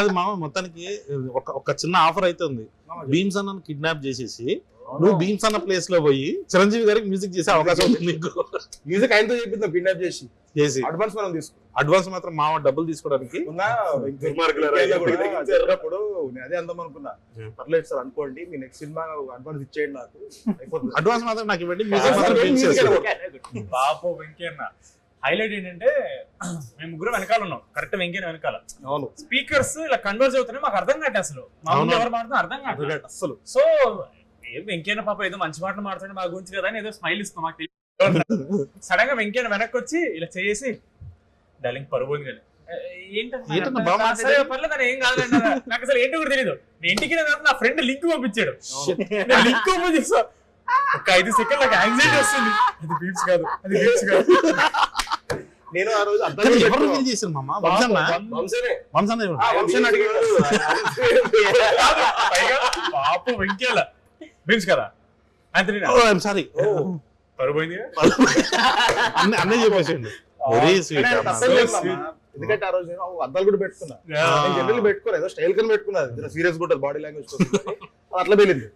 కాదు మామ, మొత్తానికి ఒక చిన్న ఆఫర్ అయితే ఉంది. భీమ్స్ అన్న కిడ్నాప్ చేసేసి నువ్వు భీమ్స్ అన్న ప్లేస్ లో పోయి చిరంజీవి గారికి మ్యూజిక్ చేసే అవకాశం ఉంది నీకు. మ్యూజిక్ ఆయనతో చెప్పింది కిడ్నాప్ చేసి అడ్వాన్స్ మనం తీసుకో. అడ్వాన్స్ మాత్రం మామ డబ్బులు తీసుకోవడానికి జరిగినప్పుడు నేను అదే అందాం అనుకున్నా. పర్లేదు సార్ అనుకోండి, మీ నెక్స్ట్ సినిమా అడ్వాన్స్ ఇచ్చేయండి నాకు, అడ్వాన్స్ మాత్రం నాకు ఇవ్వండి, మ్యూజిక్ మాత్రం పాప వెంకయ్యన్న హైలైట్ ఏంటంటే మేము ముగ్గురు వెనకాల ఉన్నాం, కరెక్ట్ వెంకయ్య వెనకాల. అవును, స్పీకర్స్ ఇలా కన్వర్జ్ అవుతున్నాయి, మాకు అర్థం కాదు అసలు మా ముందు ఎవరు మాట్లాడుతున్నా అర్థం కాదు అసలు. సో ఏం వెంకయ్య పాప ఏదో మంచి మాటలు మాట్లాడండి మా గురించి కదా అని ఏదో స్మైల్ ఇస్తాం మాకు తెలియదు. సడన్ గా వెంకయ్య వెనక్కి వచ్చి ఇలా చేసి డార్లింగ్ పరువు కానీ పర్లేదు ఏం కాదండి, నాకు అసలు ఏంటో కూడా తెలియదు. నేను ఇంటికి నా ఫ్రెండ్ లింక్ పంపించాడు, లింక్ ఓపెన్ చేస్తా, ఒక 5 సెకండ్ నాకు యాంగ్జైటీ వస్తుంది, అది బీట్స్ కాదు, అది బీట్స్ కాదు. నేను ఆ రోజు పాప వెంకయ్య బీట్స్ కదా సారీ పరుపోయింది అన్నయ్య చెప్పేసిండు. ఎందుకంటే ఆ రోజు నేను అద్దాలు కూడా పెట్టుకున్నా, జనరల్ పెట్టుకోలేదు, ఏదో స్టైల్ కని పెట్టుకున్నది, సీరియస్ కూడా బాడీ లాంగ్వేజ్ అట్లా వెళ్ళింది.